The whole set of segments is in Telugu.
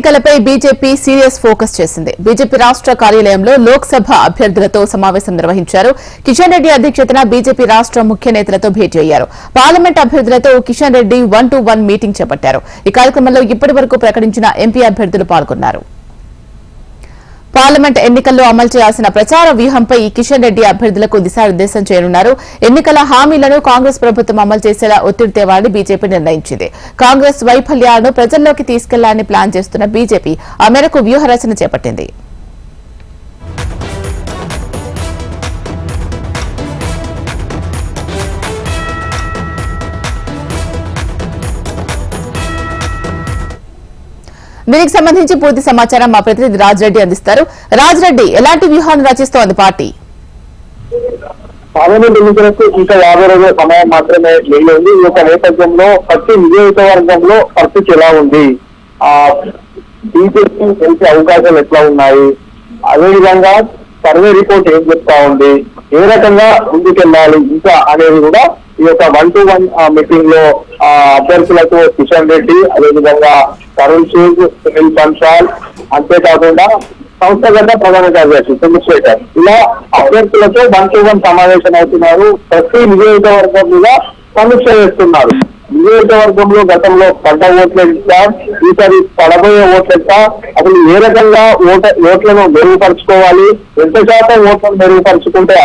ఎన్నికలపై బీజేపీ సీరియస్ ఫోకస్ చేసింది. బీజేపీ రాష్ట్ర కార్యాలయంలో లోక్సభ అభ్యర్థులతో సమావేశం నిర్వహించారు. కిషన్ రెడ్డి అధ్యక్షతన బీజేపీ రాష్ట్ర ముఖ్య నేతలతో భేటీ అయ్యారు. పార్లమెంట్ అభ్యర్థులతో కిషన్ రెడ్డి 1-to-1 మీటింగ్ చేపట్టారు. ఈ కార్యక్రమంలో ఇప్పటి వరకు ప్రకటించిన ఎంపీ అభ్యర్థులు పాల్గొన్నారు. పార్లమెంట్ ఎన్నికల్లో అమలు చేయాల్సిన ప్రచార వ్యూహంపై కిషన్ రెడ్డి అభ్యర్థులకు దిశానిర్దేశం చేయనున్నారు. ఎన్నికల హామీలను కాంగ్రెస్ ప్రభుత్వం అమలు చేసేలా ఒత్తిడి తేవాలని బీజేపీ నిర్ణయించింది. కాంగ్రెస్ వైఫల్యాలను ప్రజల్లోకి తీసుకెళ్లాలని ప్లాన్ చేస్తున్న బీజేపీ ఆ మేరకు వ్యూహరచన చేపట్టింది. దీనికి సంబంధించి పూర్తి సమాచారం మా ప్రతినిధి రాజ్రెడ్డి అందిస్తారు. రాజ్రెడ్డి, ఎలాంటి వ్యూహాన్ని రచిస్తోంది పార్టీ? పార్లమెంట్ ఎన్నికలకు ఇంకా 50 రోజుల సమయం మాత్రమే మిగిలింది. ఈ యొక్క నేపథ్యంలో ప్రతి నియోజకవర్గంలో పరిస్థితి ఎలా ఉంది, బీజేపీ గెలిచే అవకాశాలు ఎట్లా ఉన్నాయి, అదేవిధంగా సర్వే రిపోర్ట్ ఏం చెప్తా ఉంది, ఏ రకంగా ముందుకెళ్ళాలి ఇంకా అనేది కూడా ఈ యొక్క 1-to-1 మీటింగ్ లో అభ్యర్థులకు కిషన్ రెడ్డి, అదేవిధంగా తరుణ్ సింగ్, సునీల్ బన్సాల్, అంతేకాకుండా సంస్థాగత ప్రధాన కార్యదర్శి చంద్రశేఖర్ ఇలా అభ్యర్థులతో 1-to-1 సమావేశం అవుతున్నారు. ప్రతి నియోజకవర్గం మీద సమీక్ష చేస్తున్నారు. నియోజకవర్గంలో గతంలో పడ్డ ఓట్ల ఈసారి పడబోయే ఓట్లెంత, అసలు ఏ రకంగా ఓట్లను మెరుగుపరుచుకోవాలి, ఎంత శాతం ఓట్లను మెరుగుపరుచుకుంటే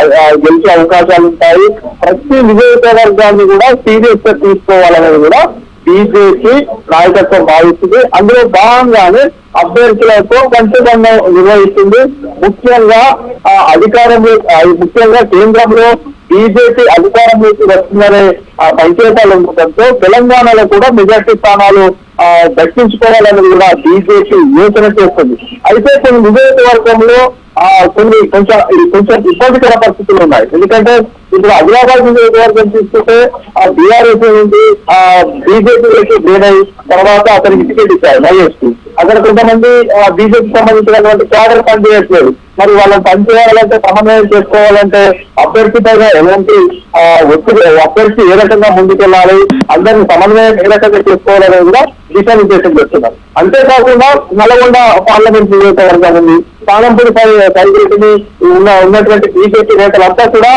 గెలిచే అవకాశాలు ఉంటాయి, ప్రతి నియోజకవర్గాన్ని కూడా సీరియస్ గా తీసుకోవాలనేది కూడా బీజేపీ నాయకత్వం భావిస్తుంది. అందులో భాగంగానే అభ్యర్థులతో పంచబంధ నిర్వహిస్తుంది. ముఖ్యంగా ముఖ్యంగా కేంద్రంలో బీజేపీ అధికారంలోకి వస్తుందనే సంకేతాలు ఉండటంతో తెలంగాణలో కూడా మెజార్టీ స్థానాలు దక్కించుకోవాలని కూడా బీజేపీ యోచన చేస్తుంది. అయితే కొన్ని నియోజకవర్గంలో కొంచెం ఇబ్బందికర పరిస్థితులు ఉన్నాయి. ఎందుకంటే ఇప్పుడు ఆదిలాబాద్ నియోజకవర్గం తీసుకుంటే బీఆర్ఎస్ నుండి బీజేపీలోకి వేరై తర్వాత అతనికి టికెట్ ఇచ్చారు మహేష్ కి. అక్కడ కొంతమంది బీజేపీ సంబంధించినటువంటి క్యాడర్ పనిచేయట్లేదు. మరి వాళ్ళని పనిచేయాలంటే సమన్వయం చేసుకోవాలంటే అభ్యర్థి పైన ఎలాంటి అభ్యర్థి ఏ రకంగా ముందుకెళ్ళాలి, అందరినీ సమన్వయం ఏ రకంగా చేసుకోవాలనేది కూడా దిశానిర్దేశం చేస్తున్నారు. అంతేకాకుండా నల్గొండ పార్లమెంట్ నియోజకవర్గం ఉంది. స్థానంపూడి సైకిరెడ్డిని ఉన్నటువంటి బీజేపీ నేతలంతా కూడా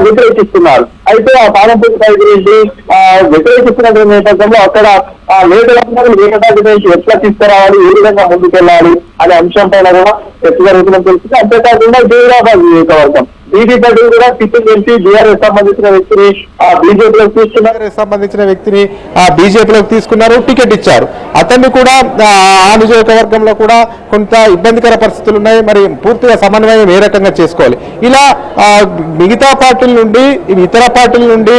వ్యతిరేకిస్తున్నారు. అయితే ఆ స్థానంపూడి సైకిరెడ్డి వ్యతిరేకిస్తున్నటువంటి నేపథ్యంలో అక్కడ నేతలందరూ ఏకతాటి ఎట్లా తీసుకురావాలి, ఏ విధంగా ముందుకెళ్ళాలి అనే అంశం పైన కూడా చర్చ జరుగుతుందని తెలిసింది. అంతేకాకుండా జైరాబాద్ నియోజకవర్గం బీజేపీ కూడా సిట్టింగ్ ఎంపీ బీఆర్ఎస్ సంబంధించిన వ్యక్తిని బీజేపీలోకి తీసుకున్నారు, టికెట్ ఇచ్చారు. అతన్ని కూడా ఆ నియోజకవర్గంలో కూడా కొంత ఇబ్బందికర పరిస్థితులు ఉన్నాయి. మరి పూర్తిగా సమన్వయం ఏ రకంగా చేసుకోవాలి, ఇలా మిగతా పార్టీల నుండి ఇతర పార్టీల నుండి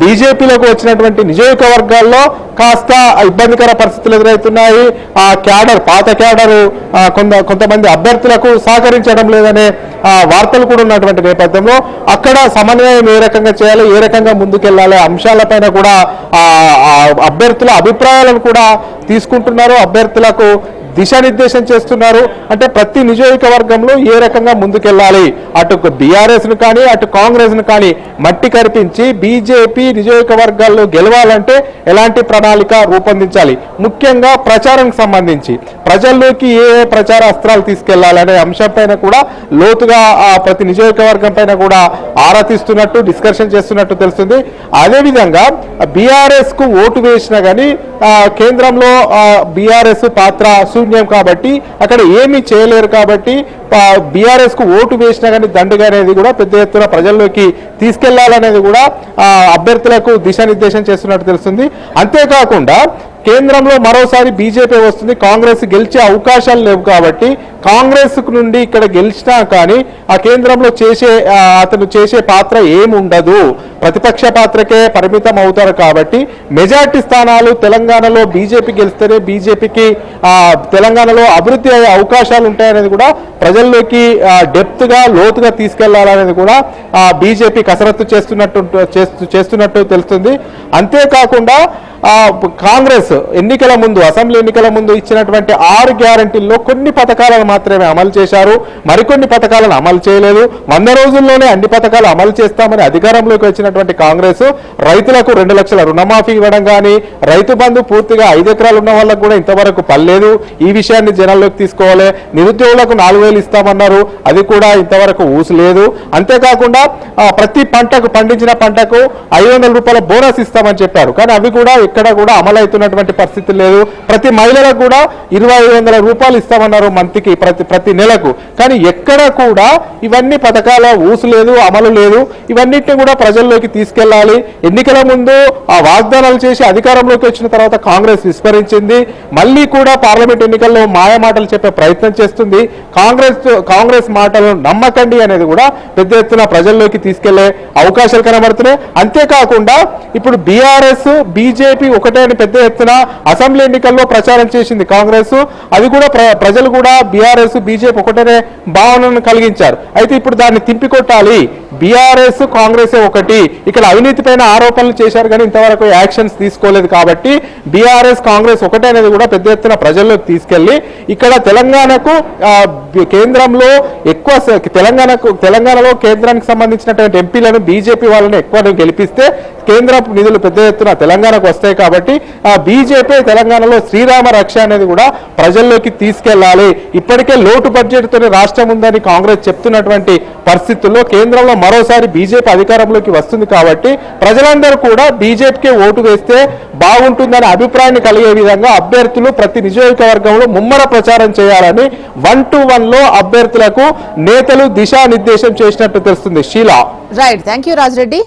బీజేపీలోకి వచ్చినటువంటి నియోజకవర్గాల్లో కాస్త ఇబ్బందికర పరిస్థితులు ఎదురవుతున్నాయి. ఆ క్యాడర్ పాత క్యాడరు కొంతమంది అభ్యర్థులకు సహకరించడం లేదనే వార్తలు కూడా ఉన్నటువంటి నేపథ్యంలో అక్కడ సమన్వయం ఏ రకంగా చేయాలి, ఏ రకంగా ముందుకెళ్లాలి అంశాలపైన కూడా అభ్యర్థుల అభిప్రాయాలను కూడా తీసుకుంటున్నారు. అభ్యర్థులకు దిశానిర్దేశం చేస్తున్నారు. అంటే ప్రతి నియోజకవర్గంలో ఏ రకంగా ముందుకెళ్లాలి, అటు బీఆర్ఎస్ ను కానీ అటు కాంగ్రెస్ ను కానీ మట్టి కరిపించి బీజేపీ నియోజకవర్గాల్లో గెలవాలంటే ఎలాంటి ప్రణాళిక రూపొందించాలి, ముఖ్యంగా ప్రచారానికి సంబంధించి ప్రజల్లోకి ఏ ప్రచార అస్త్రాలు తీసుకెళ్లాలనే అంశంపైన కూడా లోతుగా ప్రతి నియోజకవర్గం పైన కూడా ఆరా తీస్తున్నట్టు డిస్కషన్ చేస్తున్నట్టు తెలుస్తుంది. అదేవిధంగా బీఆర్ఎస్ కు ఓటు వేసినా కానీ కేంద్రంలో బీఆర్ఎస్ పాత్ర శూన్యం కాబట్టి అక్కడ ఏమీ చేయలేరు. కాబట్టి బీఆర్ఎస్ కు ఓటు వేసినా కానీ దండుగా అనేది కూడా పెద్ద ఎత్తున ప్రజల్లోకి తీసుకెళ్లాలనేది కూడా అభ్యర్థులకు దిశానిర్దేశం చేస్తున్నట్టు తెలుస్తుంది. అంతేకాకుండా కేంద్రంలో మరోసారి బీజేపీ వస్తుంది, కాంగ్రెస్ గెలిచే అవకాశాలు లేవు కాబట్టి కాంగ్రెస్ నుండి ఇక్కడ గెలిచినా కానీ ఆ కేంద్రంలో అతను చేసే పాత్ర ఏముండదు, ప్రతిపక్ష పాత్రకే పరిమితం అవుతారు. కాబట్టి మెజార్టీ స్థానాలు తెలంగాణలో బీజేపీ గెలిస్తేనే బీజేపీకి తెలంగాణలో అభివృద్ధి అయ్యే అవకాశాలు ఉంటాయనేది కూడా ప్రజల్లోకి డెప్త్ గా లోతుగా తీసుకెళ్లాలనేది కూడా బీజేపీ కసరత్తు చేస్తున్నట్టు తెలుస్తుంది. అంతేకాకుండా కాంగ్రెస్ ఎన్నికల ముందు, అసెంబ్లీ ఎన్నికల ముందు ఇచ్చినటువంటి 6 గ్యారంటీల్లో కొన్ని పథకాలను మాత్రమే అమలు చేశారు, మరికొన్ని పథకాలను అమలు చేయలేదు. 100 రోజుల్లోనే అన్ని పథకాలు అమలు చేస్తామని అధికారంలోకి వచ్చినటువంటి కాంగ్రెస్ రైతులకు 2 లక్షల రుణమాఫీ ఇవ్వడం కానీ, రైతు బంధు పూర్తిగా 5 ఎకరాలు ఉన్న వాళ్ళకు కూడా ఇంతవరకు పర్లేదు. ఈ విషయాన్ని జనాల్లోకి తీసుకోవాలి. నిరుద్యోగులకు 4,000 ఇస్తామన్నారు, అది కూడా ఇంతవరకు ఊసలేదు. అంతేకాకుండా ప్రతి పంటకు, పండించిన పంటకు 500 రూపాయల బోనస్ ఇస్తామని చెప్పారు, కానీ అవి కూడా ఎక్కడ కూడా అమలవుతున్నటువంటి పరిస్థితి లేదు. ప్రతి మహిళలకు కూడా 2,500 రూపాయలు ఇస్తామన్నారు మంత్కి, ప్రతి నెలకు, కానీ ఎక్కడ కూడా ఇవన్నీ పథకాల ఊసు లేదు, అమలు లేదు. ఇవన్నిటిని కూడా ప్రజల్లోకి తీసుకెళ్లాలి. ఎన్నికల ముందు ఆ వాగ్దానాలు చేసి అధికారంలోకి వచ్చిన తర్వాత కాంగ్రెస్ విస్మరించింది. మళ్ళీ కూడా పార్లమెంట్ ఎన్నికల్లో మాయ మాటలు చెప్పే ప్రయత్నం చేస్తుంది. కాంగ్రెస్ మాటలను నమ్మకండి అనేది కూడా పెద్ద ఎత్తున ప్రజల్లోకి తీసుకెళ్లే అవకాశాలు కనబడుతున్నాయి. అంతేకాకుండా ఇప్పుడు బీఆర్ఎస్, బీజేపీ ఒకటే అని పెద్ద ఎత్తున అసెంబ్లీ ఎన్నికల్లో ప్రచారం చేసింది కాంగ్రెస్. అది కూడా ప్రజలు కూడా బీఆర్ఎస్, బీజేపీ ఒకటనే భావనను కలిగించారు. అయితే ఇప్పుడు దాన్ని తింపికొట్టాలి. బీఆర్ఎస్, కాంగ్రెస్ ఒకటి. ఇక్కడ అవినీతి పైన ఆరోపణలు చేశారు కానీ ఇంతవరకు యాక్షన్స్ తీసుకోలేదు. కాబట్టి బీఆర్ఎస్, కాంగ్రెస్ ఒకటే అనేది కూడా పెద్ద ఎత్తున ప్రజల్లోకి తీసుకెళ్లి ఇక్కడ తెలంగాణకు కేంద్రంలో ఎక్కువ తెలంగాణలో కేంద్రానికి సంబంధించినటువంటి ఎంపీలను, బీజేపీ వాళ్ళని ఎక్కువ గెలిపిస్తే కేంద్ర నిధులు పెద్ద ఎత్తున తెలంగాణకు వస్తాయి. కాబట్టి బీజేపీ తెలంగాణలో శ్రీరామ రక్ష అనేది కూడా ప్రజల్లోకి తీసుకెళ్లాలి. ఇప్పటికే లోటు బడ్జెట్ తోనే రాష్ట్రం ఉందని కాంగ్రెస్ చెప్తున్నటువంటి పరిస్థితుల్లో కేంద్రంలో మరోసారి బీజేపీ అధికారంలోకి వస్తుంది. కాబట్టి ప్రజలందరూ కూడా బీజేపీకే ఓటు వేస్తే బాగుంటుందనే అభిప్రాయాన్ని కలిగే విధంగా అభ్యర్థులు ప్రతి నియోజకవర్గంలో ముమ్మర ప్రచారం చేయాలని 1-to-1 లో అభ్యర్థులకు నేతలు దిశానిర్దేశం చేసినట్టు తెలుస్తుంది. Sheela. Right, thank you Raj Reddy.